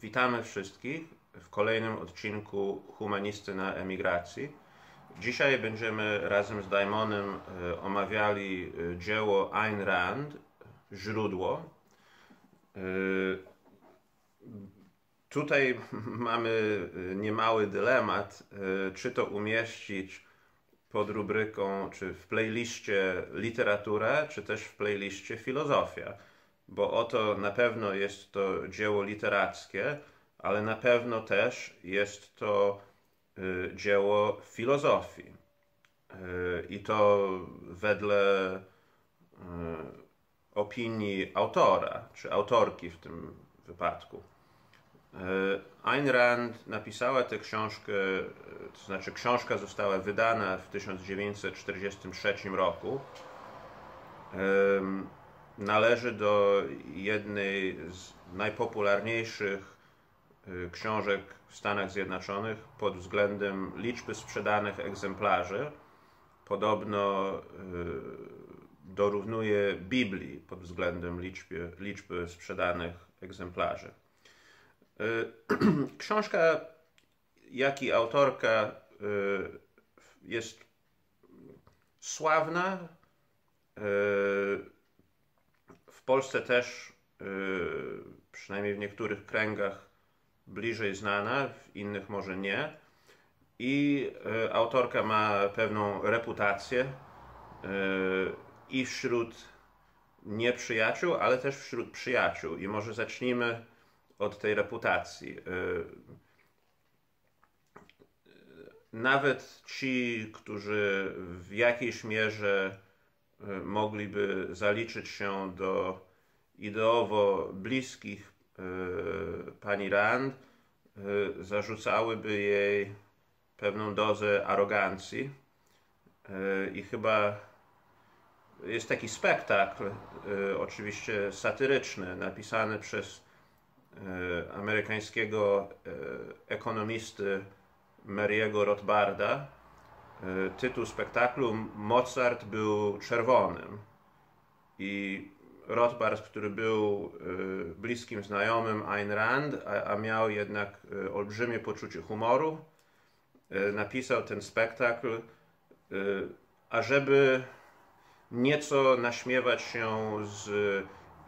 Witamy wszystkich w kolejnym odcinku Humanisty na emigracji. Dzisiaj będziemy razem z Daimonem omawiali dzieło Ayn Rand, Źródło. Tutaj mamy niemały dylemat, czy to umieścić pod rubryką, czy w playliście literatura, czy też w playliście filozofia. Bo oto na pewno jest to dzieło literackie, ale na pewno też jest to dzieło filozofii. I to wedle opinii autora, czy autorki w tym wypadku. Ayn Rand napisała tę książkę, to znaczy książka została wydana w 1943 roku. Należy do jednej z najpopularniejszych książek w Stanach Zjednoczonych pod względem liczby sprzedanych egzemplarzy. Podobno dorównuje Biblii pod względem liczby sprzedanych egzemplarzy. Książka, jak i autorka jest sławna. W Polsce też, przynajmniej w niektórych kręgach, bliżej znana, w innych może nie. I autorka ma pewną reputację i wśród nieprzyjaciół, ale też wśród przyjaciół. I może zacznijmy od tej reputacji. Nawet ci, którzy w jakiejś mierze mogliby zaliczyć się do ideowo bliskich pani Rand, zarzucałyby jej pewną dozę arogancji. I chyba jest taki spektakl, oczywiście satyryczny, napisany przez amerykańskiego ekonomisty Mary'ego Rothbarda. Tytuł spektaklu Mozart był czerwonym. I Rothbard, który był bliskim znajomym Ayn Rand, a miał jednak olbrzymie poczucie humoru, napisał ten spektakl, ażeby nieco naśmiewać się z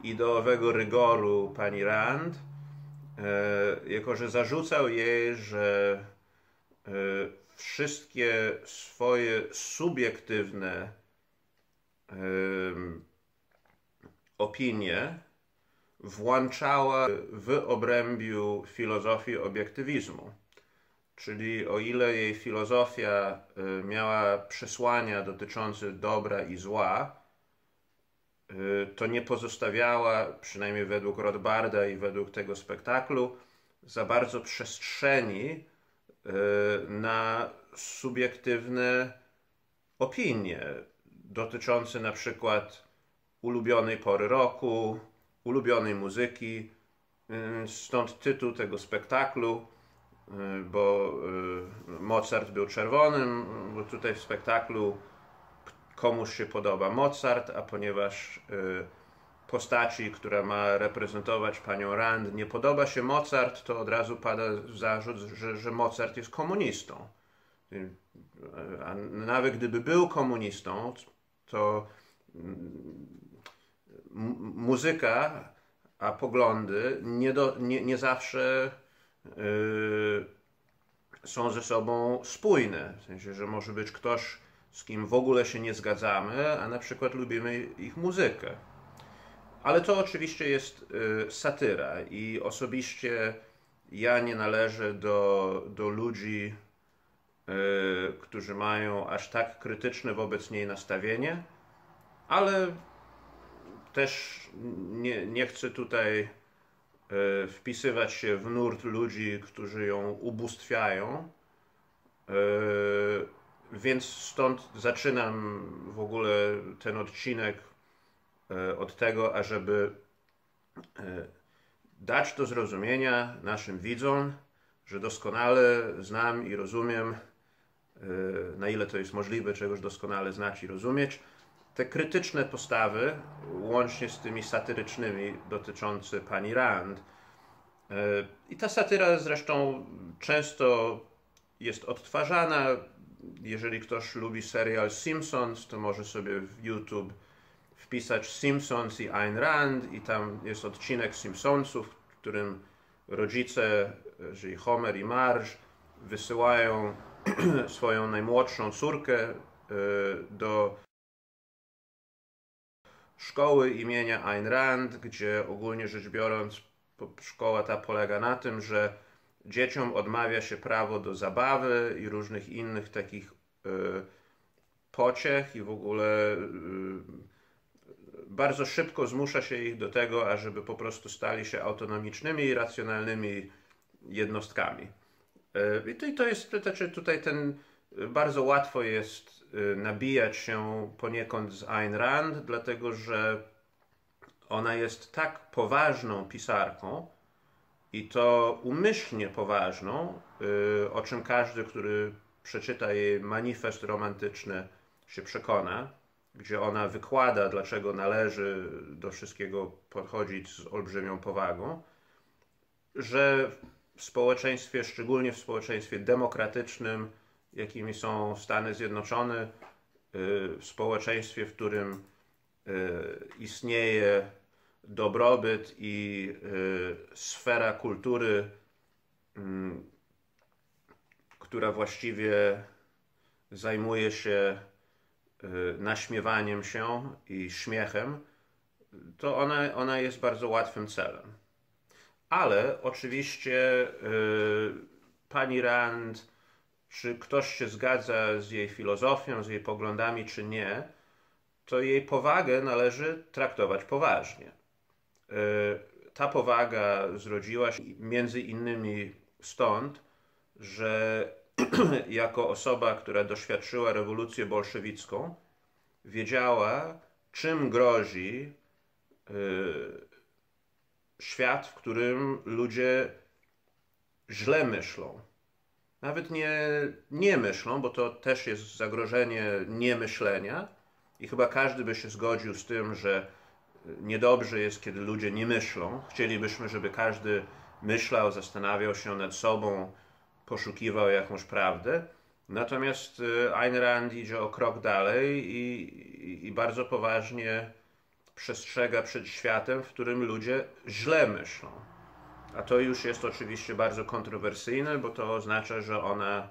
ideowego rygoru pani Rand, jako że zarzucał jej, że wszystkie swoje subiektywne opinie włączała w obrębiu filozofii obiektywizmu. Czyli o ile jej filozofia miała przesłania dotyczące dobra i zła, to nie pozostawiała, przynajmniej według Rothbarda i według tego spektaklu, za bardzo przestrzeni na subiektywne opinie dotyczące na przykład ulubionej pory roku, ulubionej muzyki. Stąd tytuł tego spektaklu, bo Mozart był czerwonym, bo tutaj w spektaklu komuś się podoba Mozart, a ponieważ postaci, która ma reprezentować panią Rand, nie podoba się Mozart, to od razu pada zarzut, że Mozart jest komunistą. A nawet gdyby był komunistą, to muzyka, a poglądy nie zawsze są ze sobą spójne. W sensie, że może być ktoś, z kim w ogóle się nie zgadzamy, a na przykład lubimy ich muzykę. Ale to oczywiście jest satyra i osobiście ja nie należę do ludzi, którzy mają aż tak krytyczne wobec niej nastawienie, ale też nie chcę tutaj wpisywać się w nurt ludzi, którzy ją ubóstwiają, więc stąd zaczynam w ogóle ten odcinek od tego, ażeby dać do zrozumienia naszym widzom, że doskonale znam i rozumiem, na ile to jest możliwe, czegoś doskonale znać i rozumieć, te krytyczne postawy, łącznie z tymi satyrycznymi dotyczące pani Rand. I ta satyra zresztą często jest odtwarzana. Jeżeli ktoś lubi serial Simpsons, to może sobie w YouTube wpisać Simpsons i Ayn Rand i tam jest odcinek Simpsonsów, w którym rodzice, czyli Homer i Marge, wysyłają swoją najmłodszą córkę do szkoły imienia Ayn Rand, gdzie ogólnie rzecz biorąc szkoła ta polega na tym, że dzieciom odmawia się prawo do zabawy i różnych innych takich pociech i w ogóle bardzo szybko zmusza się ich do tego, ażeby po prostu stali się autonomicznymi i racjonalnymi jednostkami. I to jest, znaczy tutaj bardzo łatwo jest nabijać się poniekąd z Ayn Rand, dlatego że ona jest tak poważną pisarką i to umyślnie poważną, o czym każdy, który przeczyta jej manifest romantyczny, się przekona, gdzie ona wykłada, dlaczego należy do wszystkiego podchodzić z olbrzymią powagą, że w społeczeństwie, szczególnie w społeczeństwie demokratycznym, jakimi są Stany Zjednoczone, w społeczeństwie, w którym istnieje dobrobyt i sfera kultury, która właściwie zajmuje się naśmiewaniem się i śmiechem, to ona jest bardzo łatwym celem. Ale oczywiście pani Rand, czy ktoś się zgadza z jej filozofią, z jej poglądami, czy nie, to jej powagę należy traktować poważnie. Ta powaga zrodziła się między innymi stąd, że jako osoba, która doświadczyła rewolucję bolszewicką, wiedziała, czym grozi świat, w którym ludzie źle myślą. Nawet nie myślą, bo to też jest zagrożenie niemyślenia i chyba każdy by się zgodził z tym, że niedobrze jest, kiedy ludzie nie myślą. Chcielibyśmy, żeby każdy myślał, zastanawiał się nad sobą, poszukiwał jakąś prawdę. Natomiast Ayn Rand idzie o krok dalej i bardzo poważnie przestrzega przed światem, w którym ludzie źle myślą. A to już jest oczywiście bardzo kontrowersyjne, bo to oznacza, że ona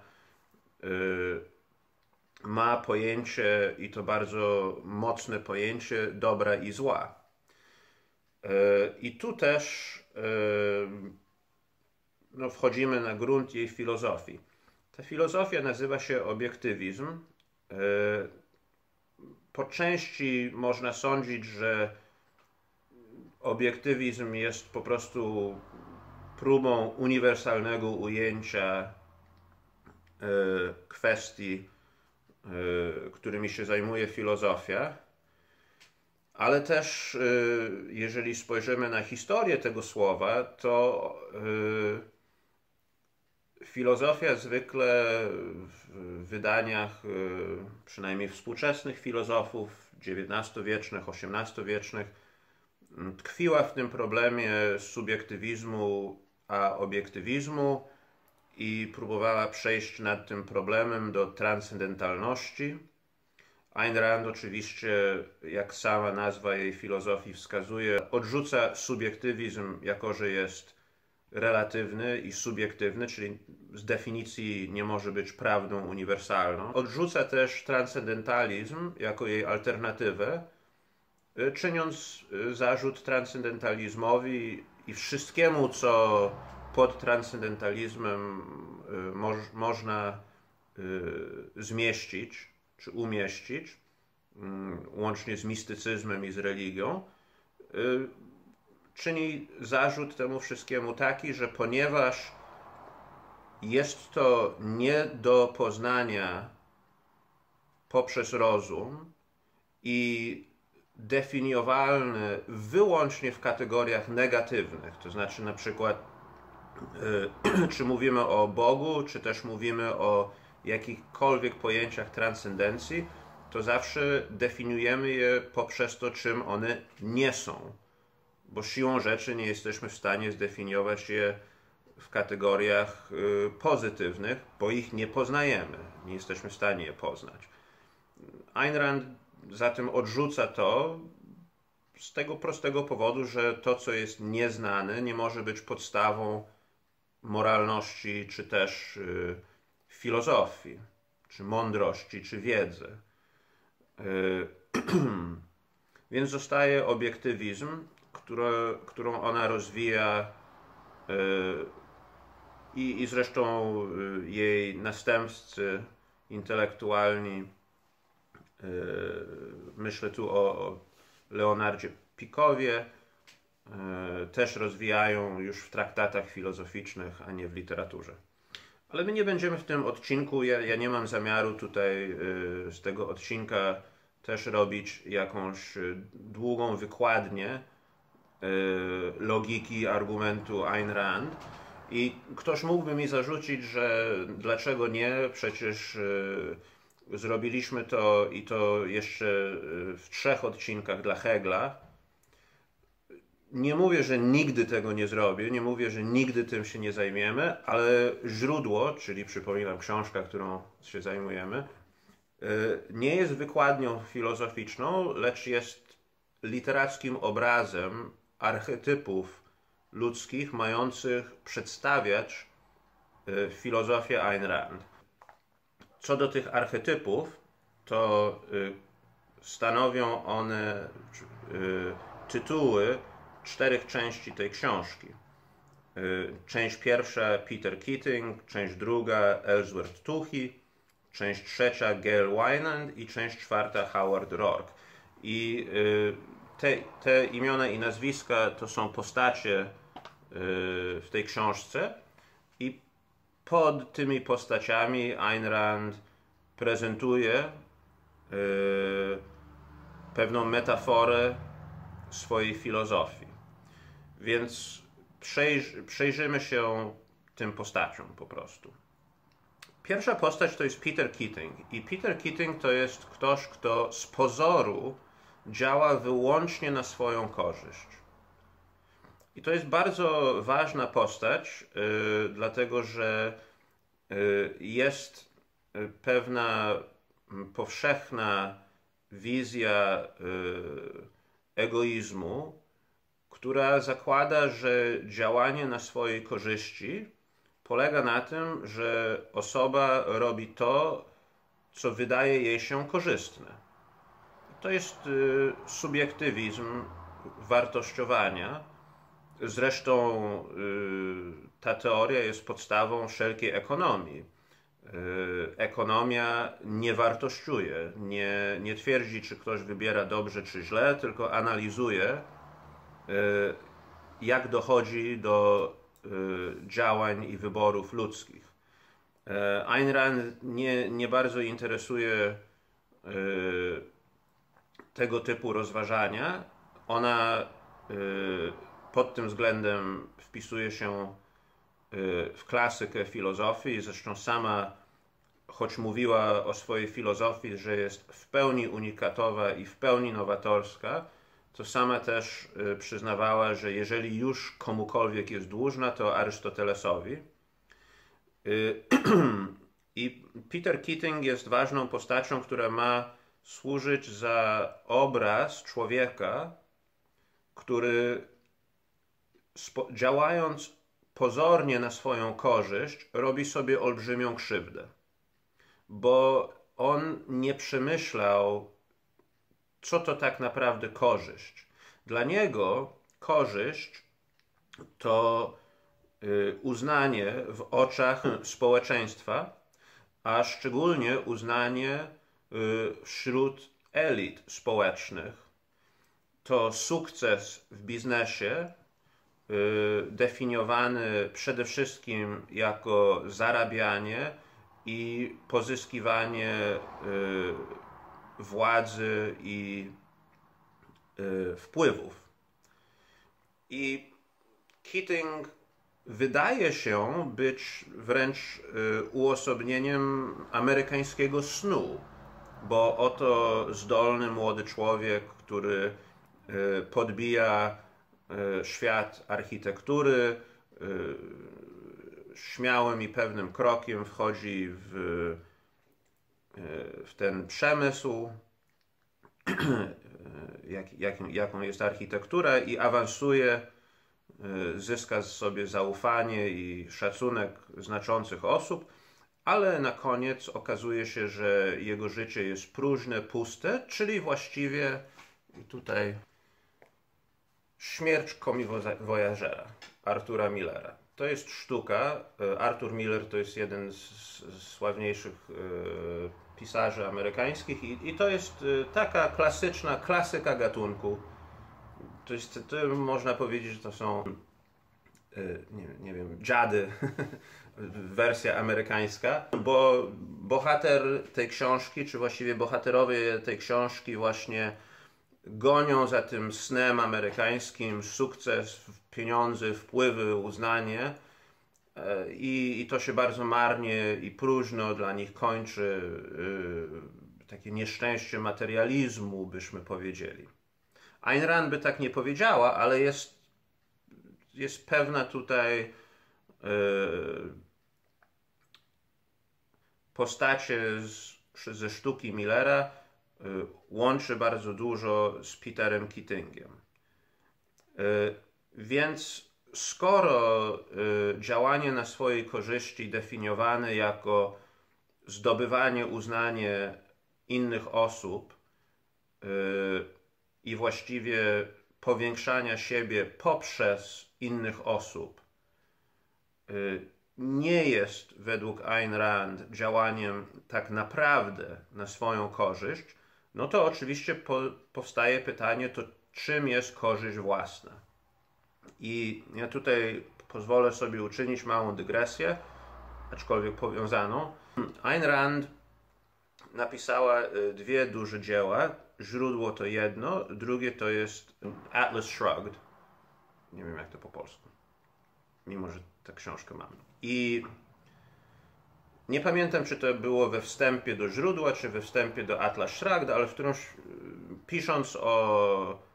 ma pojęcie, i to bardzo mocne pojęcie, dobra i zła. I tu też wchodzimy na grunt jej filozofii. Ta filozofia nazywa się obiektywizm. Po części można sądzić, że obiektywizm jest po prostu próbą uniwersalnego ujęcia kwestii, którymi się zajmuje filozofia, ale też jeżeli spojrzymy na historię tego słowa, to filozofia zwykle w wydaniach przynajmniej współczesnych filozofów XIX-wiecznych, XVIII-wiecznych tkwiła w tym problemie subiektywizmu a obiektywizmu i próbowała przejść nad tym problemem do transcendentalności. Ayn Rand oczywiście, jak sama nazwa jej filozofii wskazuje, odrzuca subiektywizm jako, że jest relatywny i subiektywny, czyli z definicji nie może być prawdą uniwersalną. Odrzuca też transcendentalizm jako jej alternatywę, czyniąc zarzut transcendentalizmowi i wszystkiemu, co pod transcendentalizmem można zmieścić czy umieścić, łącznie z mistycyzmem i z religią, czyni zarzut temu wszystkiemu taki, że ponieważ jest to nie do poznania poprzez rozum i definiowalny wyłącznie w kategoriach negatywnych, to znaczy na przykład czy mówimy o Bogu, czy też mówimy o jakichkolwiek pojęciach transcendencji, to zawsze definiujemy je poprzez to, czym one nie są. bo siłą rzeczy nie jesteśmy w stanie zdefiniować je w kategoriach pozytywnych, bo ich nie poznajemy, nie jesteśmy w stanie je poznać. Ayn Rand zatem odrzuca to z tego prostego powodu, że to, co jest nieznane, nie może być podstawą moralności, czy też filozofii, czy mądrości, czy wiedzy. Więc zostaje obiektywizm, którą ona rozwija i zresztą jej następcy intelektualni, myślę tu o Leonardzie Pickowie, też rozwijają już w traktatach filozoficznych, a nie w literaturze. Ale my nie będziemy w tym odcinku, ja nie mam zamiaru tutaj z tego odcinka też robić jakąś długą wykładnię logiki argumentu Ayn Rand. I ktoś mógłby mi zarzucić, że dlaczego nie, przecież zrobiliśmy to i to jeszcze w 3 odcinkach dla Hegla. Nie mówię, że nigdy tego nie zrobię, nie mówię, że nigdy tym się nie zajmiemy, ale źródło, czyli przypominam książka, którą się zajmujemy, nie jest wykładnią filozoficzną, lecz jest literackim obrazem archetypów ludzkich mających przedstawiać filozofię Ayn Rand. Co do tych archetypów, to stanowią one tytuły 4 części tej książki. Część pierwsza Peter Keating, część druga Ellsworth Toohey, część trzecia Gail Wynand i część 4 Howard Roark. I te imiona i nazwiska to są postacie w tej książce i pod tymi postaciami Ayn Rand prezentuje pewną metaforę swojej filozofii. Więc przejrzymy się tym postaciom po prostu. Pierwsza postać to jest Peter Keating. I Peter Keating to jest ktoś, kto z pozoru działa wyłącznie na swoją korzyść. I to jest bardzo ważna postać, dlatego że jest pewna powszechna wizja egoizmu, która zakłada, że działanie na swojej korzyści polega na tym, że osoba robi to, co wydaje jej się korzystne. To jest subiektywizm wartościowania. Zresztą ta teoria jest podstawą wszelkiej ekonomii. Ekonomia nie wartościuje, nie twierdzi, czy ktoś wybiera dobrze, czy źle, tylko analizuje, jak dochodzi do działań i wyborów ludzkich. Ayn Rand nie bardzo interesuje tego typu rozważania. Ona pod tym względem wpisuje się w klasykę filozofii. Zresztą sama, choć mówiła o swojej filozofii, że jest w pełni unikatowa i w pełni nowatorska, to sama też przyznawała, że jeżeli już komukolwiek jest dłużna, to Arystotelesowi. I Peter Keating jest ważną postacią, która ma służyć za obraz człowieka, który działając pozornie na swoją korzyść, robi sobie olbrzymią krzywdę. Bo on nie przemyślał, co to tak naprawdę korzyść. Dla niego korzyść to uznanie w oczach społeczeństwa, a szczególnie uznanie wśród elit społecznych. To sukces w biznesie definiowany przede wszystkim jako zarabianie i pozyskiwanie władzy i wpływów. I Keating wydaje się być wręcz uosobnieniem amerykańskiego snu, bo oto zdolny młody człowiek, który podbija świat architektury, śmiałym i pewnym krokiem wchodzi w ten przemysł, jaką jest architektura, i awansuje, zyska sobie zaufanie i szacunek znaczących osób, ale na koniec okazuje się, że jego życie jest próżne, puste, czyli właściwie tutaj śmierć komiwojażera Artura Millera. To jest sztuka. Arthur Miller to jest jeden z sławniejszych pisarzy amerykańskich i to jest taka klasyczna klasyka gatunku. To można powiedzieć, że to są nie wiem, dziady, wersja amerykańska, bo bohater tej książki, czy właściwie bohaterowie tej książki właśnie gonią za tym snem amerykańskim: sukces, pieniądze, wpływy, uznanie, i to się bardzo marnie i próżno dla nich kończy. Takie nieszczęście materializmu, byśmy powiedzieli. Ayn Rand by tak nie powiedziała, ale jest pewna tutaj postacie ze sztuki Millera łączy bardzo dużo z Peterem Keatingiem. Więc skoro działanie na swojej korzyści definiowane jako zdobywanie uznania innych osób i właściwie powiększania siebie poprzez innych osób nie jest według Ayn Rand działaniem tak naprawdę na swoją korzyść, no to oczywiście powstaje pytanie, to czym jest korzyść własna? I ja tutaj pozwolę sobie uczynić małą dygresję, aczkolwiek powiązaną. Ayn Rand napisała dwie duże dzieła. Źródło to jedno, drugie to jest Atlas Shrugged. Nie wiem, jak to po polsku, mimo że tę książkę mam. I nie pamiętam, czy to było we wstępie do źródła, czy we wstępie do Atlas Shrugged, ale pisząc o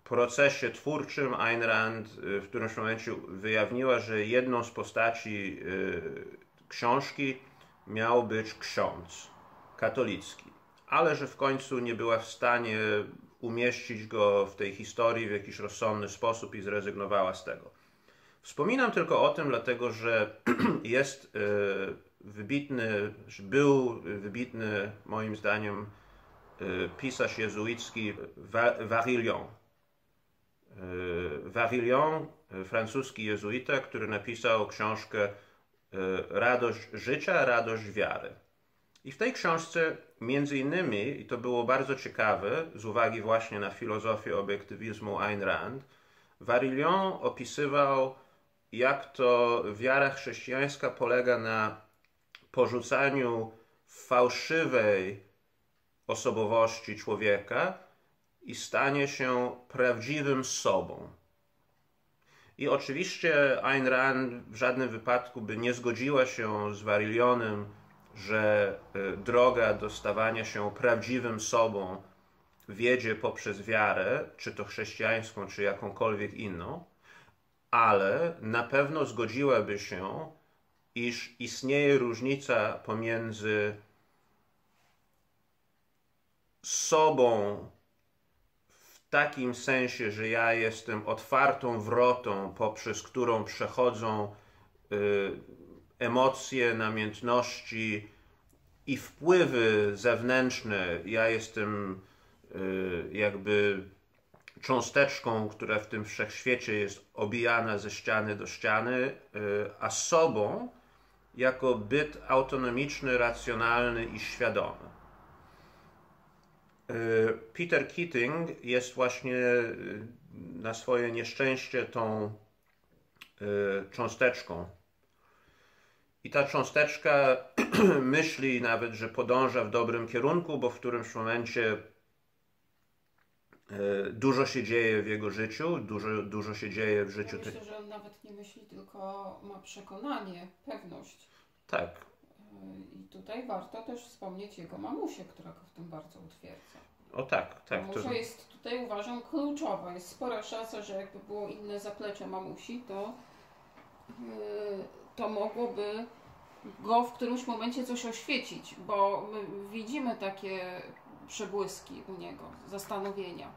procesie twórczym Ayn Rand w którymś momencie wyjawniła, że jedną z postaci książki miał być ksiądz katolicki, ale że w końcu nie była w stanie umieścić go w tej historii w jakiś rozsądny sposób i zrezygnowała z tego. Wspominam tylko o tym, dlatego że jest był wybitny, moim zdaniem, pisarz jezuicki Varillon. Varillon, francuski jezuita, który napisał książkę Radość życia, radość wiary. I w tej książce między innymi, i to było bardzo ciekawe z uwagi właśnie na filozofię obiektywizmu Ayn Rand, Varillon opisywał, jak to wiara chrześcijańska polega na porzucaniu fałszywej osobowości człowieka i stanie się prawdziwym sobą. I oczywiście Ayn Rand w żadnym wypadku by nie zgodziła się z Varillonem, że droga do stawania się prawdziwym sobą wiedzie poprzez wiarę, czy to chrześcijańską, czy jakąkolwiek inną, ale na pewno zgodziłaby się, iż istnieje różnica pomiędzy sobą w takim sensie, że ja jestem otwartą wrotą, poprzez którą przechodzą emocje, namiętności i wpływy zewnętrzne. Ja jestem jakby cząsteczką, która w tym wszechświecie jest obijana ze ściany do ściany, a sobą jako byt autonomiczny, racjonalny i świadomy. Peter Keating jest właśnie na swoje nieszczęście tą cząsteczką. I ta cząsteczka myśli nawet, że podąża w dobrym kierunku, bo w którymś momencie dużo się dzieje w jego życiu, dużo się dzieje w życiu. Myślę, że on nawet nie myśli, tylko ma przekonanie, pewność. Tak. I tutaj warto też wspomnieć jego mamusię, która go w tym bardzo utwierdza. O tak, tak. Mamusia jest tutaj, uważam, kluczowa. Jest spora szansa, że jakby było inne zaplecze mamusi, to mogłoby go w którymś momencie coś oświecić, bo my widzimy takie przebłyski u niego, zastanowienia.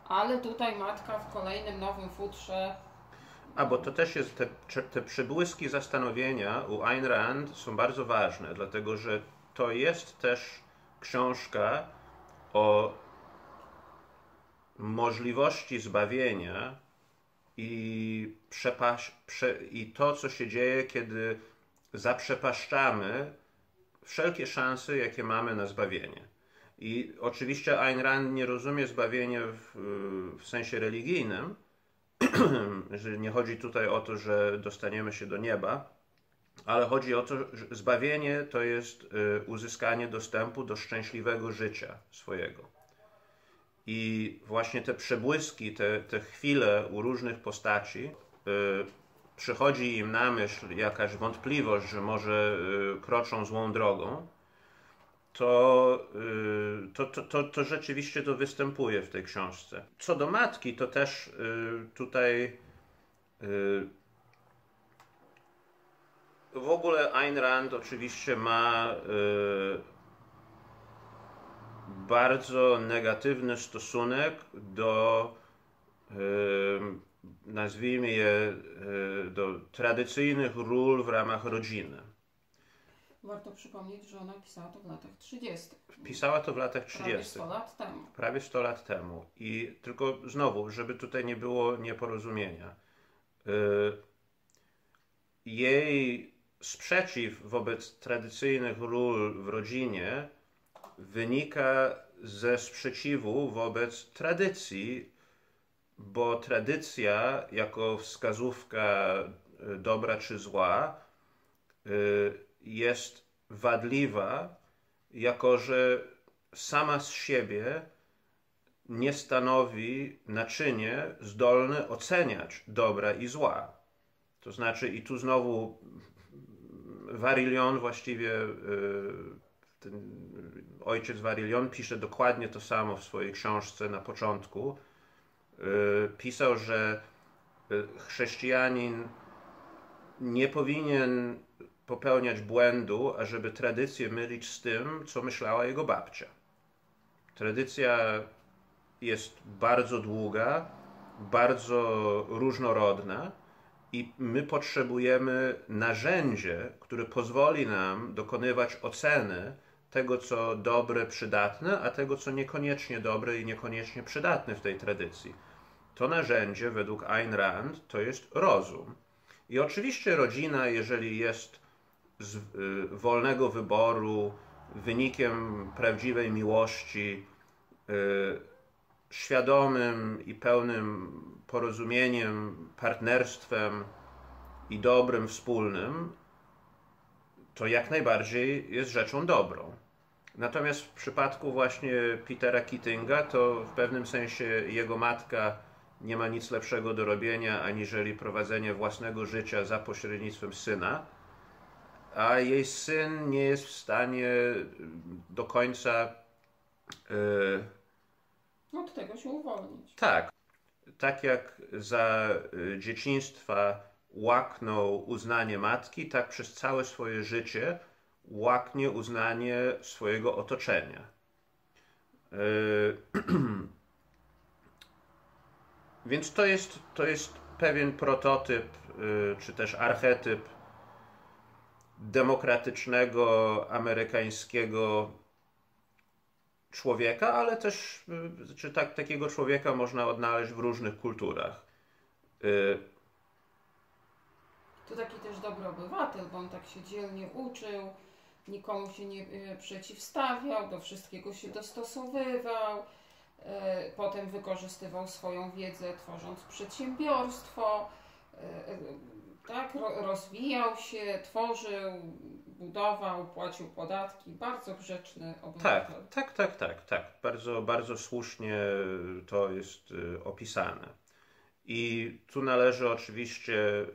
Ale tutaj matka w kolejnym nowym futrze. Bo to też jest, te przybłyski zastanowienia u Ayn Rand są bardzo ważne, dlatego że to jest też książka o możliwości zbawienia i to, co się dzieje, kiedy zaprzepaszczamy wszelkie szanse, jakie mamy na zbawienie. I oczywiście Ayn Rand nie rozumie zbawienia w sensie religijnym, że nie chodzi tutaj o to, że dostaniemy się do nieba, ale chodzi o to, że zbawienie to jest uzyskanie dostępu do szczęśliwego życia swojego. I właśnie te przebłyski, te chwile u różnych postaci, przychodzi im na myśl jakaś wątpliwość, że może kroczą złą drogą, to rzeczywiście to występuje w tej książce. Co do matki, to też tutaj w ogóle Ayn Rand oczywiście ma bardzo negatywny stosunek do, nazwijmy je, do tradycyjnych ról w ramach rodziny. Warto przypomnieć, że ona pisała to w latach 30. Pisała to w latach 30. Prawie 100 lat temu. Prawie 100 lat temu. I tylko znowu, żeby tutaj nie było nieporozumienia. Jej sprzeciw wobec tradycyjnych ról w rodzinie wynika ze sprzeciwu wobec tradycji, bo tradycja jako wskazówka dobra czy zła jest wadliwa, jako że sama z siebie nie stanowi naczynie zdolne oceniać dobra i zła. To znaczy, i tu znowu Varillon, właściwie ten ojciec Varillon pisze dokładnie to samo w swojej książce na początku. Pisał, że chrześcijanin nie powinien popełniać błędu, ażeby tradycję mylić z tym, co myślała jego babcia. Tradycja jest bardzo długa, bardzo różnorodna i my potrzebujemy narzędzie, które pozwoli nam dokonywać oceny tego, co dobre, przydatne, a tego, co niekoniecznie dobre i niekoniecznie przydatne w tej tradycji. To narzędzie, według Ayn Rand, to jest rozum. I oczywiście rodzina, jeżeli jest z wolnego wyboru, wynikiem prawdziwej miłości, świadomym i pełnym porozumieniem, partnerstwem i dobrem wspólnym, to jak najbardziej jest rzeczą dobrą. Natomiast w przypadku właśnie Petera Keatinga, to w pewnym sensie jego matka nie ma nic lepszego do robienia, aniżeli prowadzenie własnego życia za pośrednictwem syna, a jej syn nie jest w stanie do końca od tego się uwolnić. Tak jak za dzieciństwa łaknął uznanie matki, tak przez całe swoje życie łaknie uznanie swojego otoczenia. Więc to jest pewien prototyp, czy też archetyp demokratycznego, amerykańskiego człowieka, ale też takiego człowieka można odnaleźć w różnych kulturach. To taki też dobry obywatel, bo on tak się dzielnie uczył, nikomu się nie przeciwstawiał, do wszystkiego się dostosowywał, potem wykorzystywał swoją wiedzę, tworząc przedsiębiorstwo, tak, rozwijał się, tworzył, budował, płacił podatki, bardzo grzeczny obywatel. Tak. Bardzo, bardzo słusznie to jest opisane. I tu należy oczywiście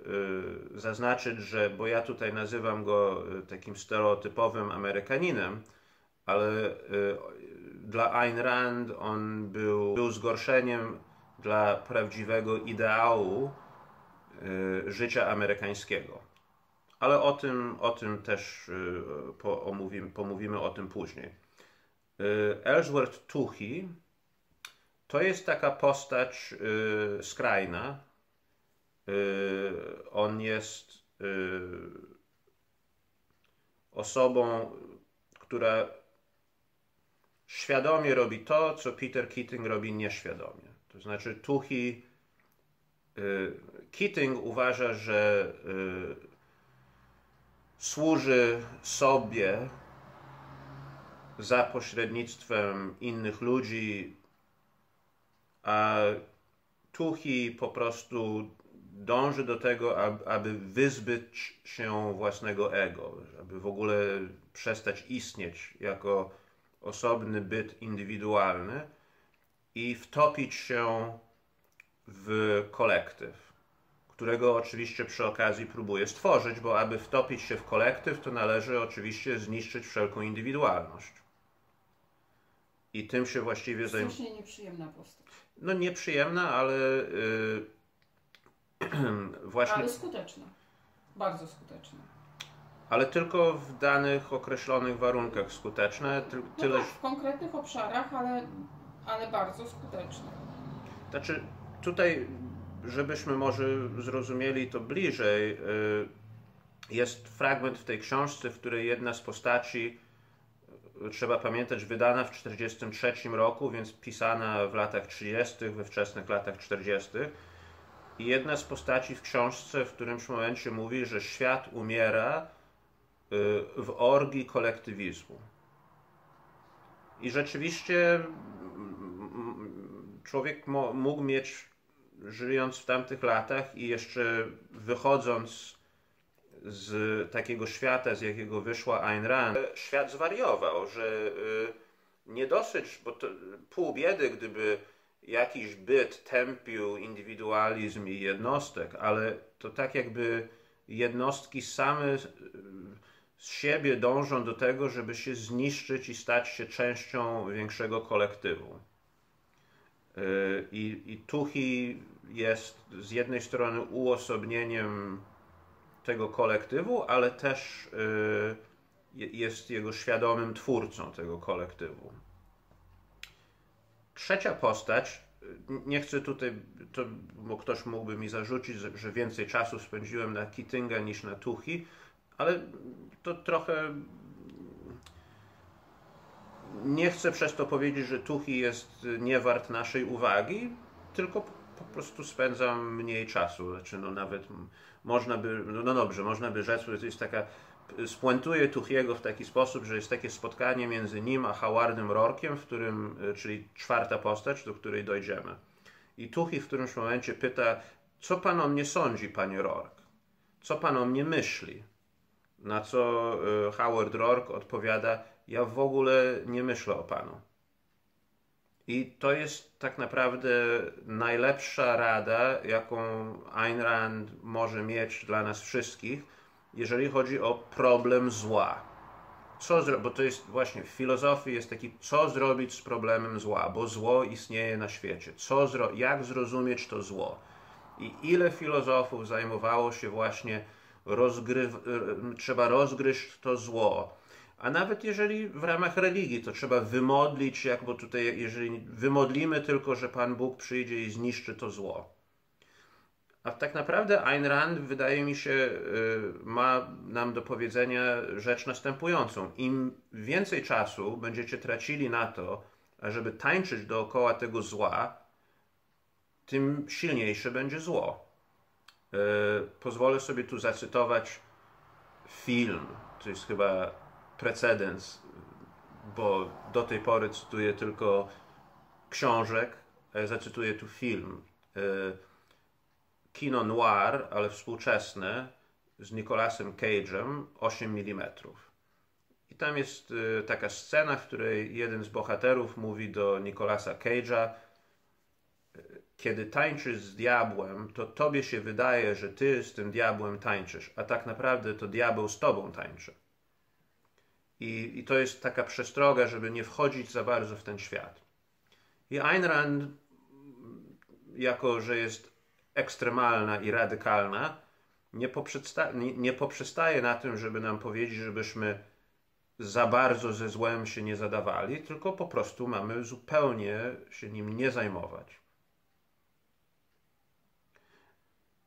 zaznaczyć, że, bo ja tutaj nazywam go takim stereotypowym Amerykaninem, ale dla Ayn Rand on był zgorszeniem dla prawdziwego ideału życia amerykańskiego. Ale o tym też pomówimy o tym później. Ellsworth Toohey to jest taka postać skrajna. On jest osobą, która świadomie robi to, co Peter Keating robi nieświadomie. To znaczy Keating uważa, że służy sobie za pośrednictwem innych ludzi, a Toohey po prostu dąży do tego, aby wyzbyć się własnego ego, aby w ogóle przestać istnieć jako osobny byt indywidualny i wtopić się w kolektyw, którego oczywiście przy okazji próbuje stworzyć, bo aby wtopić się w kolektyw, to należy oczywiście zniszczyć wszelką indywidualność. I tym się właściwie zajmuje. Strasznie nieprzyjemna postać. No nieprzyjemna, ale właśnie... Ale skuteczna. Bardzo skuteczna. Ale tylko w danych określonych warunkach skuteczne. Tak, w konkretnych obszarach, ale bardzo skuteczne. Znaczy, tutaj, żebyśmy może zrozumieli to bliżej, jest fragment w tej książce, w której jedna z postaci, trzeba pamiętać, wydana w 1943 roku, więc pisana w latach 30., we wczesnych latach 40. I jedna z postaci w książce w którymś momencie mówi, że świat umiera w orgii kolektywizmu. I rzeczywiście człowiek mógł mieć, żyjąc w tamtych latach i jeszcze wychodząc z takiego świata, z jakiego wyszła Ayn Rand, świat zwariował, że nie dosyć, bo to pół biedy, gdyby jakiś byt tępił indywidualizm i jednostek, ale to tak jakby jednostki same z siebie dążą do tego, żeby się zniszczyć i stać się częścią większego kolektywu. I Toohey jest z jednej strony uosobnieniem tego kolektywu, ale też jest jego świadomym twórcą tego kolektywu. Trzecia postać, nie chcę tutaj, bo ktoś mógłby mi zarzucić, że więcej czasu spędziłem na Keatinga niż na Toohey, ale to trochę... Nie chcę przez to powiedzieć, że Toohey jest niewart naszej uwagi, tylko po prostu spędzam mniej czasu. Znaczy, no nawet można by, no dobrze, można by rzec, że to jest taka, spuentuję Toohey'ego w taki sposób, że jest takie spotkanie między nim a Howardem Rourke'iem, w którym, czyli czwarta postać, do której dojdziemy. I Toohey w którymś momencie pyta, co pan o mnie sądzi, panie Rourke? Co pan o mnie myśli? Na co Howard Rourke odpowiada, ja w ogóle nie myślę o panu. I to jest tak naprawdę najlepsza rada, jaką Ayn Rand może mieć dla nas wszystkich, jeżeli chodzi o problem zła. Bo to jest właśnie w filozofii jest taki, co zrobić z problemem zła, bo zło istnieje na świecie. Jak zrozumieć to zło? I ile filozofów zajmowało się właśnie trzeba rozgryźć to zło. A nawet jeżeli w ramach religii, to trzeba wymodlić, bo tutaj, jeżeli wymodlimy tylko, że Pan Bóg przyjdzie i zniszczy to zło. A tak naprawdę Ayn Rand, wydaje mi się, ma nam do powiedzenia rzecz następującą. Im więcej czasu będziecie tracili na to, ażeby tańczyć dookoła tego zła, tym silniejsze będzie zło. Pozwolę sobie tu zacytować film. To jest chyba precedens, bo do tej pory cytuję tylko książek, zacytuję tu film. Kino noir, ale współczesne, z Nicolasem Cage'em, 8 mm. I tam jest taka scena, w której jeden z bohaterów mówi do Nicolasa Cage'a, kiedy tańczysz z diabłem, to tobie się wydaje, że ty z tym diabłem tańczysz, a tak naprawdę to diabeł z tobą tańczy. I to jest taka przestroga, żeby nie wchodzić za bardzo w ten świat. I Ayn Rand, jako że jest ekstremalna i radykalna, nie poprzestaje na tym, żeby nam powiedzieć, żebyśmy za bardzo ze złem się nie zadawali, tylko po prostu mamy zupełnie się nim nie zajmować.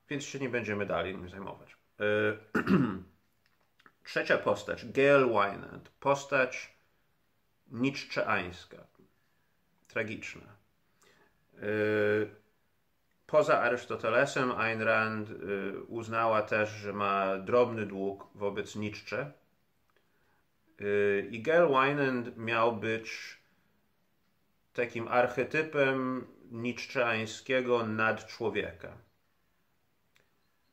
Więc się nie będziemy dalej nim zajmować. Trzecia postać, Gail Wynand. Postać nietzscheańska. Tragiczna. Poza Arystotelesem Ayn Rand uznała też, że ma drobny dług wobec Nietzsche. I Gail Wynand miał być takim archetypem nietzscheańskiego nadczłowieka.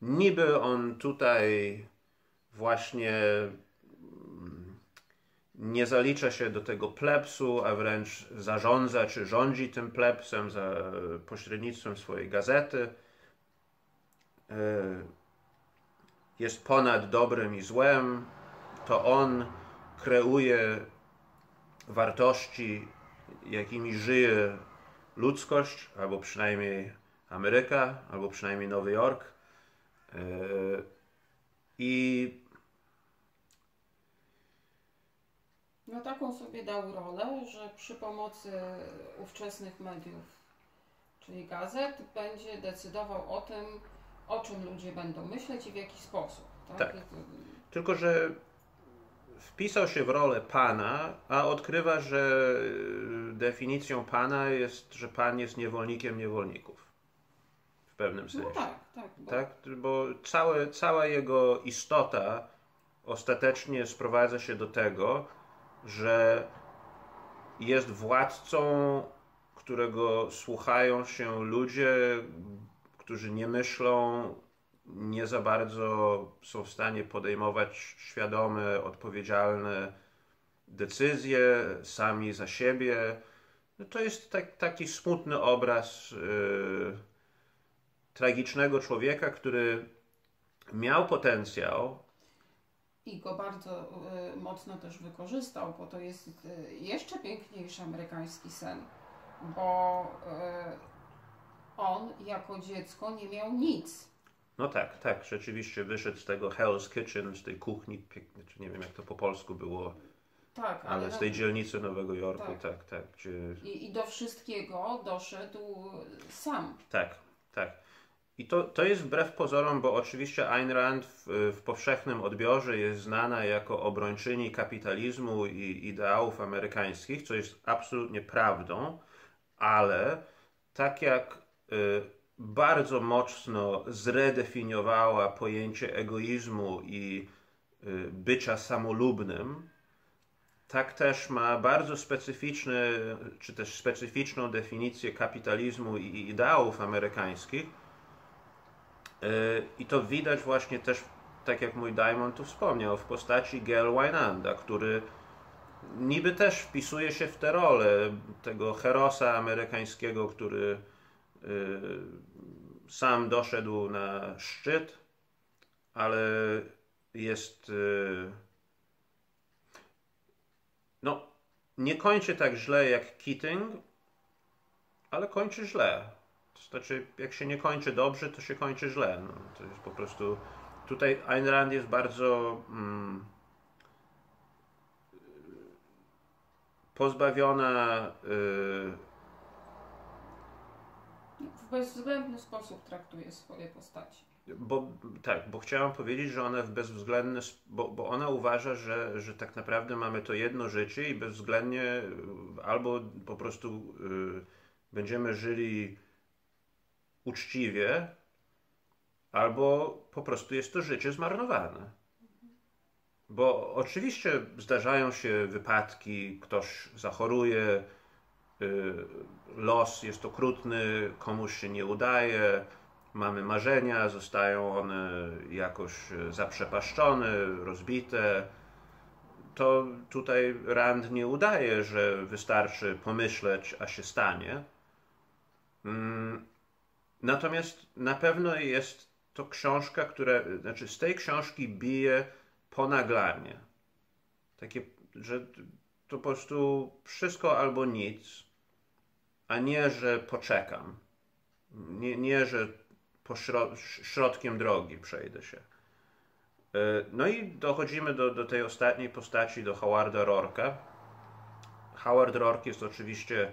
Niby on tutaj właśnie nie zalicza się do tego plebsu, a wręcz zarządza czy rządzi tym plebsem za pośrednictwem swojej gazety. Jest ponad dobrem i złem. To on kreuje wartości, jakimi żyje ludzkość, albo przynajmniej Ameryka, albo przynajmniej Nowy Jork. I no taką sobie dał rolę, że przy pomocy ówczesnych mediów, czyli gazet, będzie decydował o tym, o czym ludzie będą myśleć i w jaki sposób. Tak? Tylko że wpisał się w rolę pana, a odkrywa, że definicją pana jest, że pan jest niewolnikiem niewolników. W pewnym sensie. No tak. Bo cała jego istota ostatecznie sprowadza się do tego, że jest władcą, którego słuchają się ludzie, którzy nie myślą, nie za bardzo są w stanie podejmować świadome, odpowiedzialne decyzje sami za siebie. No to jest taki smutny obraz tragicznego człowieka, który miał potencjał. I go bardzo mocno też wykorzystał, bo to jest jeszcze piękniejszy amerykański sen, bo on jako dziecko nie miał nic. No tak, rzeczywiście wyszedł z tego Hell's Kitchen, z tej kuchni, nie wiem jak to po polsku było, tak, ale z tej dzielnicy Nowego Jorku, tak. Gdzie... I do wszystkiego doszedł sam. Tak. I to jest wbrew pozorom, bo oczywiście Ayn Rand w powszechnym odbiorze jest znana jako obrończyni kapitalizmu i ideałów amerykańskich, co jest absolutnie prawdą, ale tak jak bardzo mocno zredefiniowała pojęcie egoizmu i bycia samolubnym, tak też ma bardzo specyficzny, czy też specyficzną definicję kapitalizmu i ideałów amerykańskich. I to widać właśnie też, tak jak mój Diamond tu wspomniał, w postaci Gail Wynanda, który niby też wpisuje się w tę rolę tego herosa amerykańskiego, który sam doszedł na szczyt, ale jest no, nie kończy tak źle jak Keating, ale kończy źle. To znaczy, jak się nie kończy dobrze, to się kończy źle. No, to jest po prostu... Tutaj Ayn Rand jest bardzo pozbawiona... w bezwzględny sposób traktuje swoje postaci. Bo chciałam powiedzieć, że ona w bezwzględny... Bo ona uważa, że tak naprawdę mamy to jedno życie i bezwzględnie albo po prostu będziemy żyli uczciwie, albo po prostu jest to życie zmarnowane. Bo oczywiście zdarzają się wypadki, ktoś zachoruje, los jest okrutny, komuś się nie udaje, mamy marzenia, zostają one jakoś zaprzepaszczone, rozbite. To tutaj Rand nie udaje, że wystarczy pomyśleć, a się stanie. Natomiast na pewno jest to książka, z tej książki bije ponaglanie. Takie że to po prostu wszystko albo nic, a nie, że poczekam. Nie, że środkiem drogi przejdę się. No i dochodzimy do tej ostatniej postaci, do Howarda Rourke'a. Howard Rourke jest oczywiście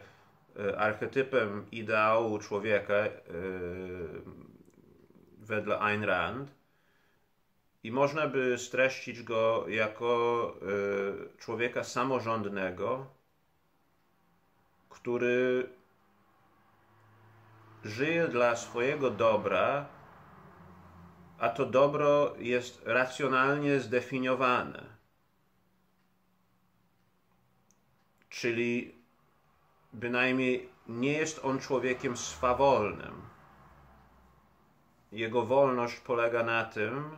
archetypem ideału człowieka wedle Ayn Rand i można by streścić go jako człowieka samorządnego, który żyje dla swojego dobra, a to dobro jest racjonalnie zdefiniowane. Czyli bynajmniej nie jest on człowiekiem swawolnym. Jego wolność polega na tym,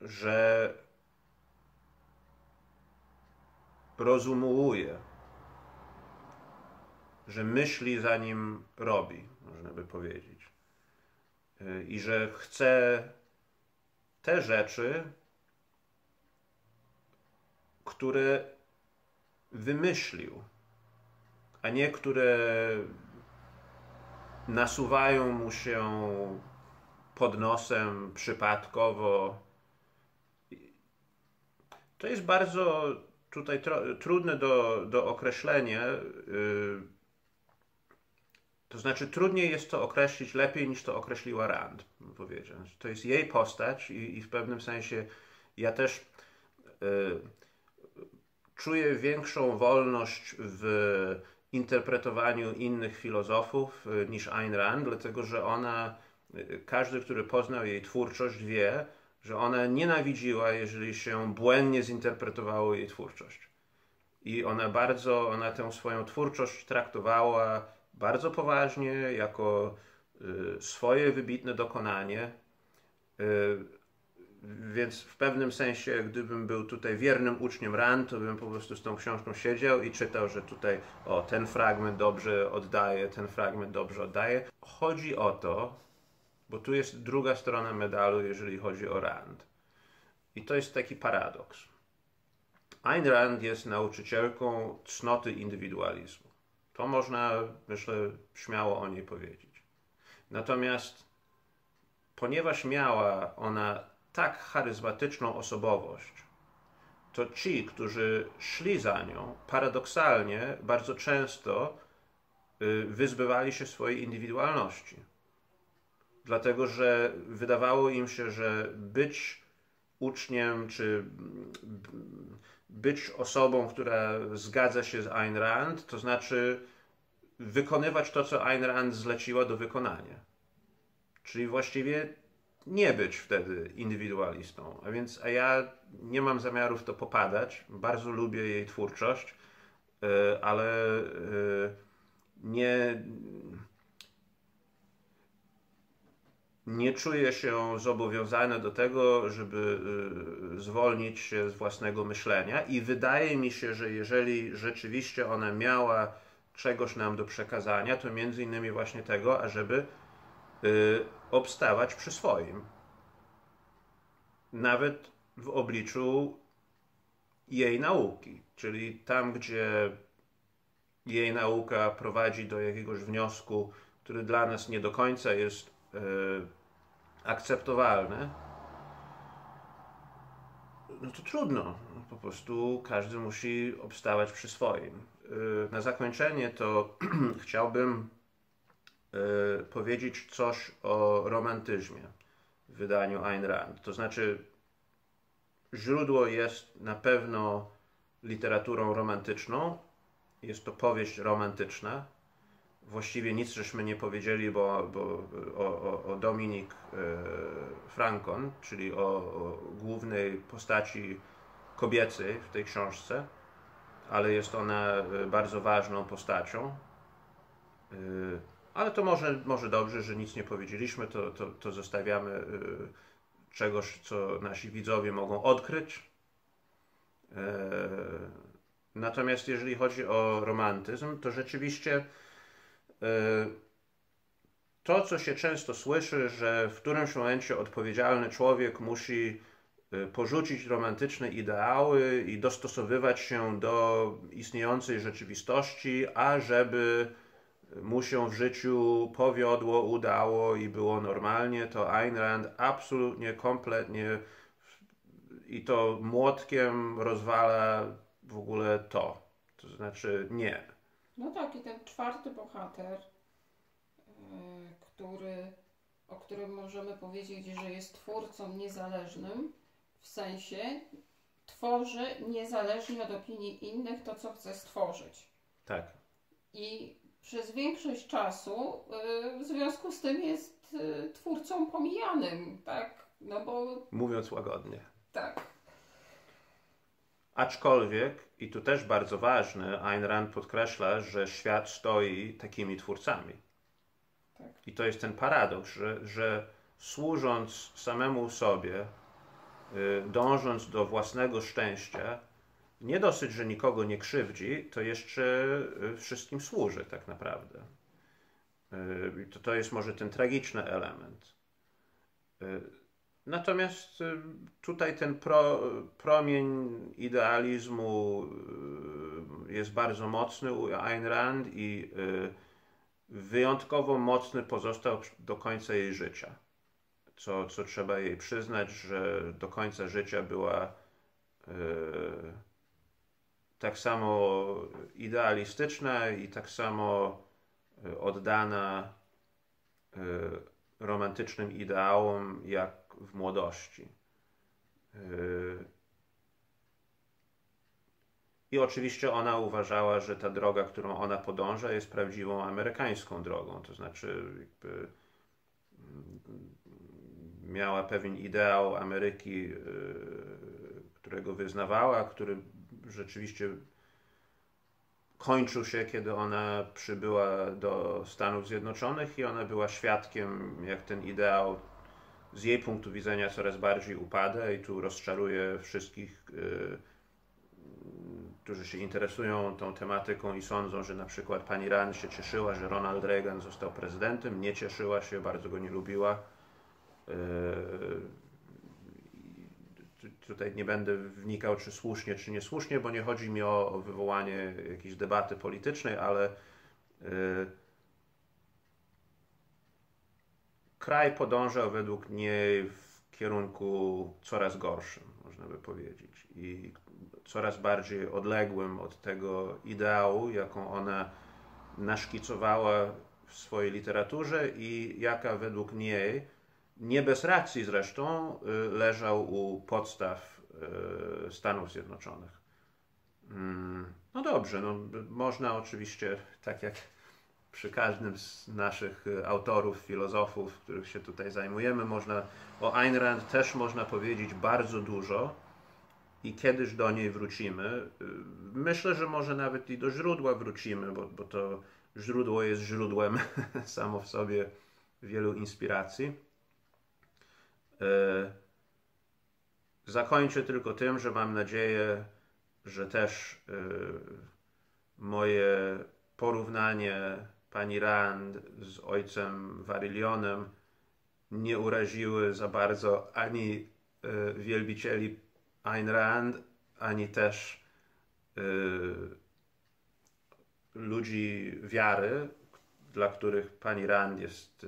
że rozumułuje, że myśli zanim robi, można by powiedzieć. I że chce te rzeczy, które wymyślił, a nie które nasuwają mu się pod nosem przypadkowo. To jest bardzo tutaj trudne do określenia. To znaczy trudniej jest to określić lepiej niż to określiła Rand, bym powiedział. To jest jej postać i w pewnym sensie ja też czuję większą wolność w interpretowaniu innych filozofów niż Ayn Rand, dlatego że ona, każdy, który poznał jej twórczość, wie, że ona nienawidziła, jeżeli się błędnie zinterpretowało jej twórczość. I ona tę swoją twórczość traktowała bardzo poważnie, jako swoje wybitne dokonanie. Więc w pewnym sensie, gdybym był tutaj wiernym uczniem Rand, to bym po prostu z tą książką siedział i czytał, że tutaj ten fragment dobrze oddaje, ten fragment dobrze oddaje. Chodzi o to, bo tu jest druga strona medalu, jeżeli chodzi o Rand. I to jest taki paradoks. Ayn Rand jest nauczycielką cnoty indywidualizmu. To można, myślę, śmiało o niej powiedzieć. Natomiast ponieważ miała ona tak charyzmatyczną osobowość, to ci, którzy szli za nią, paradoksalnie bardzo często wyzbywali się swojej indywidualności. Dlatego, że wydawało im się, że być uczniem, czy być osobą, która zgadza się z Ayn Rand, to znaczy wykonywać to, co Ayn Rand zleciła do wykonania. Czyli właściwie nie być wtedy indywidualistą. A ja nie mam zamiaru w to popadać. Bardzo lubię jej twórczość, ale nie czuję się zobowiązany do tego, żeby zwolnić się z własnego myślenia i wydaje mi się, że jeżeli rzeczywiście ona miała czegoś nam do przekazania, to między innymi właśnie tego, ażeby obstawać przy swoim. Nawet w obliczu jej nauki. Czyli tam, gdzie jej nauka prowadzi do jakiegoś wniosku, który dla nas nie do końca jest akceptowalny, no to trudno. Po prostu każdy musi obstawać przy swoim. Na zakończenie to chciałbym powiedzieć coś o romantyzmie w wydaniu Ayn Rand. To znaczy, źródło jest na pewno literaturą romantyczną. Jest to powieść romantyczna. Właściwie nic żeśmy nie powiedzieli o Dominique Francon, czyli o głównej postaci kobiecej w tej książce, ale jest ona bardzo ważną postacią. Ale to może dobrze, że nic nie powiedzieliśmy, to zostawiamy czegoś, co nasi widzowie mogą odkryć. Natomiast jeżeli chodzi o romantyzm, to rzeczywiście to, co się często słyszy, że w którymś momencie odpowiedzialny człowiek musi porzucić romantyczne ideały i dostosowywać się do istniejącej rzeczywistości, a żeby mu się w życiu powiodło, udało i było normalnie, to Ayn Rand absolutnie, kompletnie i to młotkiem rozwala w ogóle to. To znaczy nie. No tak, i ten czwarty bohater, o którym możemy powiedzieć, że jest twórcą niezależnym, w sensie tworzy niezależnie od opinii innych to, co chce stworzyć. Tak. I przez większość czasu w związku z tym jest twórcą pomijanym, tak? No bo... Mówiąc łagodnie. Tak. Aczkolwiek, i tu też bardzo ważne, Ayn Rand podkreśla, że świat stoi takimi twórcami. Tak. I to jest ten paradoks, że służąc samemu sobie, dążąc do własnego szczęścia, nie dosyć, że nikogo nie krzywdzi, to jeszcze wszystkim służy tak naprawdę. To jest może ten tragiczny element. Natomiast tutaj ten promień idealizmu jest bardzo mocny u Ayn Rand i wyjątkowo mocny pozostał do końca jej życia. Co trzeba jej przyznać, że do końca życia była tak samo idealistyczna i tak samo oddana romantycznym ideałom jak w młodości. I oczywiście ona uważała, że ta droga, którą ona podąża, jest prawdziwą amerykańską drogą. To znaczy jakby miała pewien ideał Ameryki, którego wyznawała, który rzeczywiście kończył się, kiedy ona przybyła do Stanów Zjednoczonych i ona była świadkiem, jak ten ideał z jej punktu widzenia coraz bardziej upada i tu rozczaruje wszystkich, którzy się interesują tą tematyką i sądzą, że na przykład pani Rand się cieszyła, że Ronald Reagan został prezydentem. Nie cieszyła się, bardzo go nie lubiła. Tutaj nie będę wnikał, czy słusznie, czy niesłusznie, bo nie chodzi mi o wywołanie jakiejś debaty politycznej, ale kraj podążał według niej w kierunku coraz gorszym, można by powiedzieć, i coraz bardziej odległym od tego ideału, jaką ona naszkicowała w swojej literaturze i jaka według niej, nie bez racji zresztą, leżał u podstaw Stanów Zjednoczonych. No dobrze, no, można oczywiście, tak jak przy każdym z naszych autorów, filozofów, których się tutaj zajmujemy, o Ayn Rand też można powiedzieć bardzo dużo i kiedyś do niej wrócimy. Myślę, że może nawet i do źródła wrócimy, bo to źródło jest źródłem samo w sobie wielu inspiracji. Zakończę tylko tym, że mam nadzieję, że też moje porównanie pani Rand z ojcem Varillionem nie uraziły za bardzo ani wielbicieli Ayn Rand, ani też ludzi wiary, dla których pani Rand jest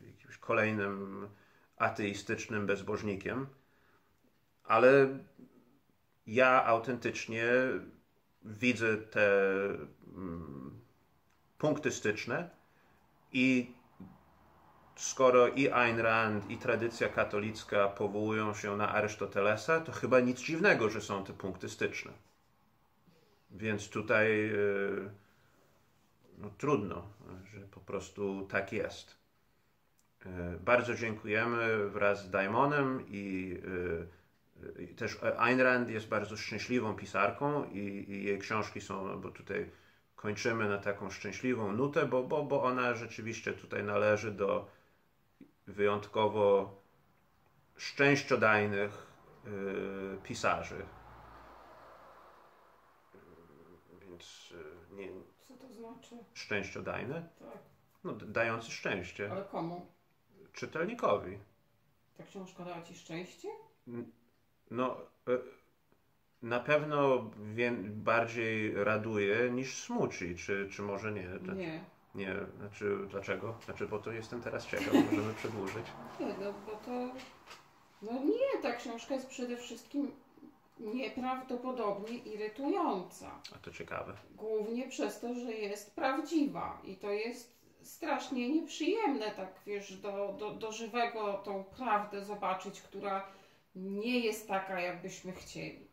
jakimś kolejnym ateistycznym bezbożnikiem, ale ja autentycznie widzę te punkty styczne i skoro i Ayn Rand, i tradycja katolicka powołują się na Arystotelesa, to chyba nic dziwnego, że są te punkty styczne. Więc tutaj no, trudno, że po prostu tak jest. Bardzo dziękujemy wraz z Daimonem i też Ayn Rand jest bardzo szczęśliwą pisarką i jej książki są, bo tutaj kończymy na taką szczęśliwą nutę, bo ona rzeczywiście tutaj należy do wyjątkowo szczęściodajnych pisarzy. Więc nie... Co to znaczy? Szczęściodajne? Tak. No, dający szczęście. Ale komu? Czytelnikowi. Ta książka dała ci szczęście? no, na pewno bardziej raduje niż smuci, czy może nie? Nie. Nie, znaczy dlaczego? Znaczy, bo to jestem teraz ciekaw, możemy przedłużyć. Nie, no bo to... No nie, ta książka jest przede wszystkim nieprawdopodobnie irytująca. A to ciekawe. Głównie przez to, że jest prawdziwa i to jest strasznie nieprzyjemne, tak wiesz, do żywego tą prawdę zobaczyć, która nie jest taka, jakbyśmy chcieli.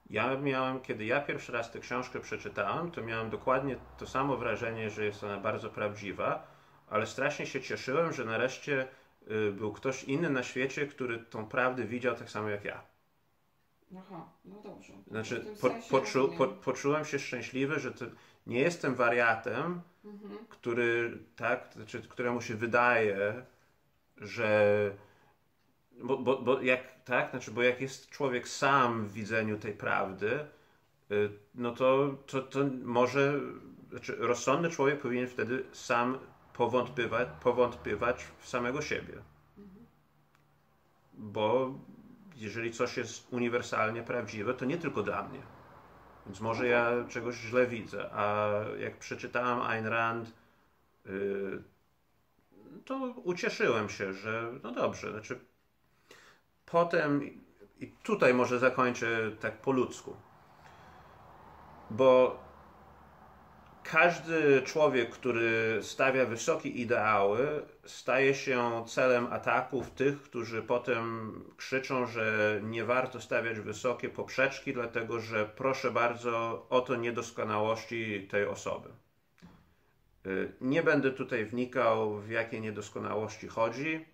Ja miałem, kiedy ja pierwszy raz tę książkę przeczytałem, to miałem dokładnie to samo wrażenie, że jest ona bardzo prawdziwa, ale strasznie się cieszyłem, że nareszcie był ktoś inny na świecie, który tą prawdę widział tak samo jak ja. Aha, no dobrze. Znaczy, poczułem się szczęśliwy, że nie jestem wariatem, który, tak, znaczy, któremu się wydaje, że bo jak jest człowiek sam w widzeniu tej prawdy, no to może, znaczy rozsądny człowiek powinien wtedy sam powątpywać w samego siebie. Bo jeżeli coś jest uniwersalnie prawdziwe, to nie tylko dla mnie. Więc może ja czegoś źle widzę. A jak przeczytałem Ayn Rand, to ucieszyłem się, że no dobrze, znaczy potem, i tutaj może zakończę tak po ludzku, bo każdy człowiek, który stawia wysokie ideały, staje się celem ataków tych, którzy potem krzyczą, że nie warto stawiać wysokie poprzeczki, dlatego że proszę bardzo, oto niedoskonałości tej osoby. Nie będę tutaj wnikał, w jakie niedoskonałości chodzi.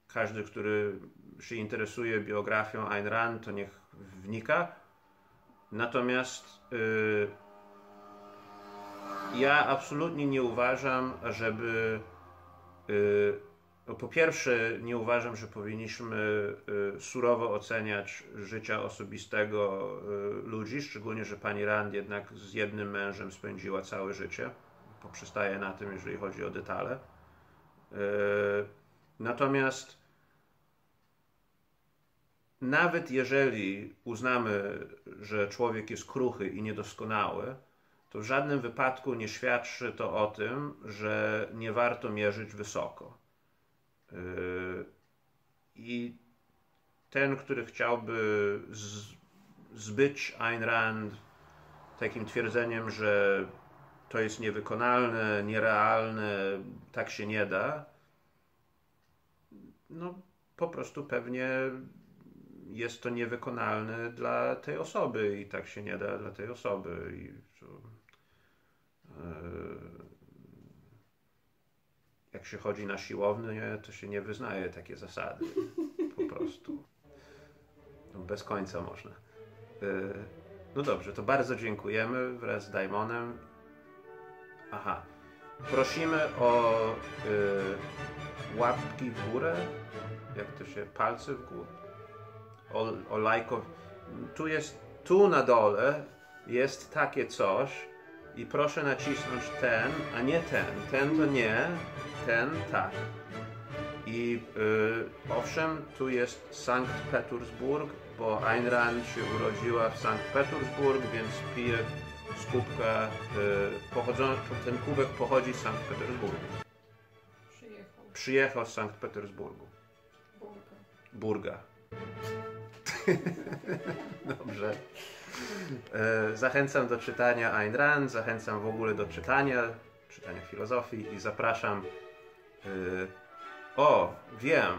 Każdy, który się interesuje biografią Ayn Rand, to niech wnika. Natomiast ja absolutnie nie uważam, żeby... po pierwsze, nie uważam, że powinniśmy surowo oceniać życia osobistego ludzi, szczególnie, że pani Rand jednak z jednym mężem spędziła całe życie. Poprzestaje na tym, jeżeli chodzi o detale. Natomiast nawet jeżeli uznamy, że człowiek jest kruchy i niedoskonały, to w żadnym wypadku nie świadczy to o tym, że nie warto mierzyć wysoko. I ten, który chciałby zbyć Ayn Rand takim twierdzeniem, że to jest niewykonalne, nierealne, tak się nie da, no po prostu pewnie jest to niewykonalne dla tej osoby i tak się nie da dla tej osoby. Jak się chodzi na siłownię, to się nie wyznaje takie zasady. Po prostu. No, bez końca można. No dobrze, to bardzo dziękujemy wraz z Daimonem. Aha. Prosimy o łapki w górę. Jak to się... Palce w górę. O lajkow. Tu na dole jest takie coś i proszę nacisnąć ten, a nie ten. Ten to nie, ten tak. I owszem, tu jest Sankt Petersburg, bo Ayn Rand się urodziła w Sankt Petersburg, więc pije z kubka ten kubek pochodzi z Sankt Petersburgu. Przyjechał z Sankt Petersburgu. Burga. Dobrze. Zachęcam do czytania Ayn Rand, zachęcam w ogóle do czytania filozofii i zapraszam. Wiem.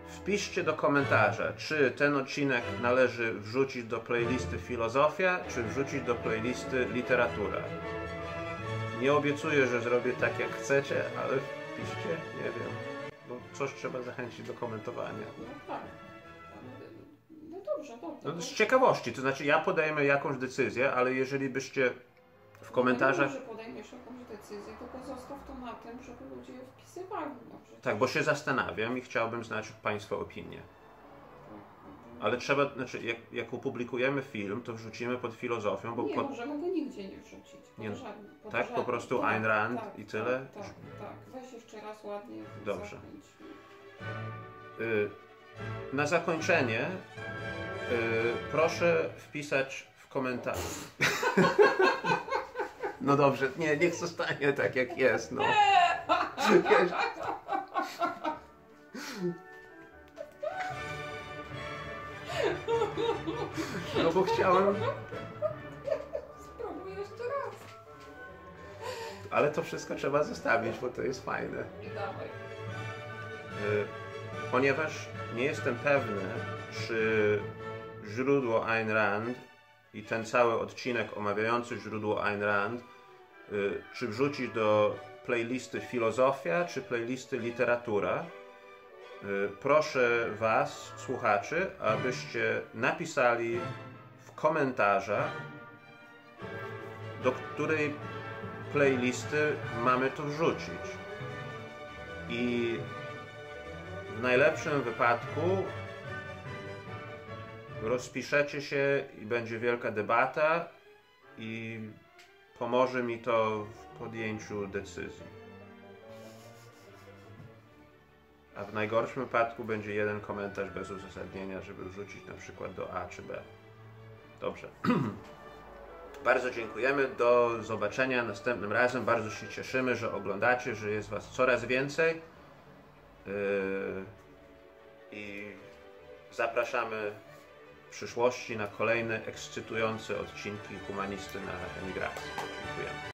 Wpiszcie do komentarza, czy ten odcinek należy wrzucić do playlisty filozofia, czy wrzucić do playlisty literatura. Nie obiecuję, że zrobię tak jak chcecie, ale wpiszcie, nie wiem, bo coś trzeba zachęcić do komentowania. No tak. No dobrze. No, z ciekawości, to znaczy ja podejmę jakąś decyzję, ale jeżeli byście w komentarzach... No nie, że podejmiesz jakąś decyzję, tylko zostaw to na tym, żeby ludzie wpisywali. No tak, bo się zastanawiam i chciałbym znać Państwa opinię. Ale trzeba, znaczy jak opublikujemy film, to wrzucimy pod filozofią, bo... Nie, możemy go nigdzie nie wrzucić. Po prostu Ayn Rand i tyle? Tak. Weź jeszcze raz ładnie. Dobrze. Na zakończenie Proszę wpisać w komentarzu. No dobrze, nie, niech zostanie tak jak jest, no. No bo chciałem... Spróbuj jeszcze raz. Ale to wszystko trzeba zostawić, bo to jest fajne. Dawaj. Ponieważ nie jestem pewny, czy źródło Ayn Rand i ten cały odcinek omawiający źródło Ayn Rand, czy wrzucić do playlisty filozofia, czy playlisty literatura. Proszę Was, słuchaczy, abyście napisali w komentarzach, do której playlisty mamy to wrzucić. I w najlepszym wypadku rozpiszecie się i będzie wielka debata i pomoże mi to w podjęciu decyzji. A w najgorszym wypadku będzie jeden komentarz bez uzasadnienia, żeby wrzucić na przykład do A czy B. Dobrze. Bardzo dziękujemy. Do zobaczenia następnym razem. Bardzo się cieszymy, że oglądacie, że jest Was coraz więcej. I zapraszamy w przyszłości na kolejne ekscytujące odcinki Humanisty na emigracji. Dziękujemy.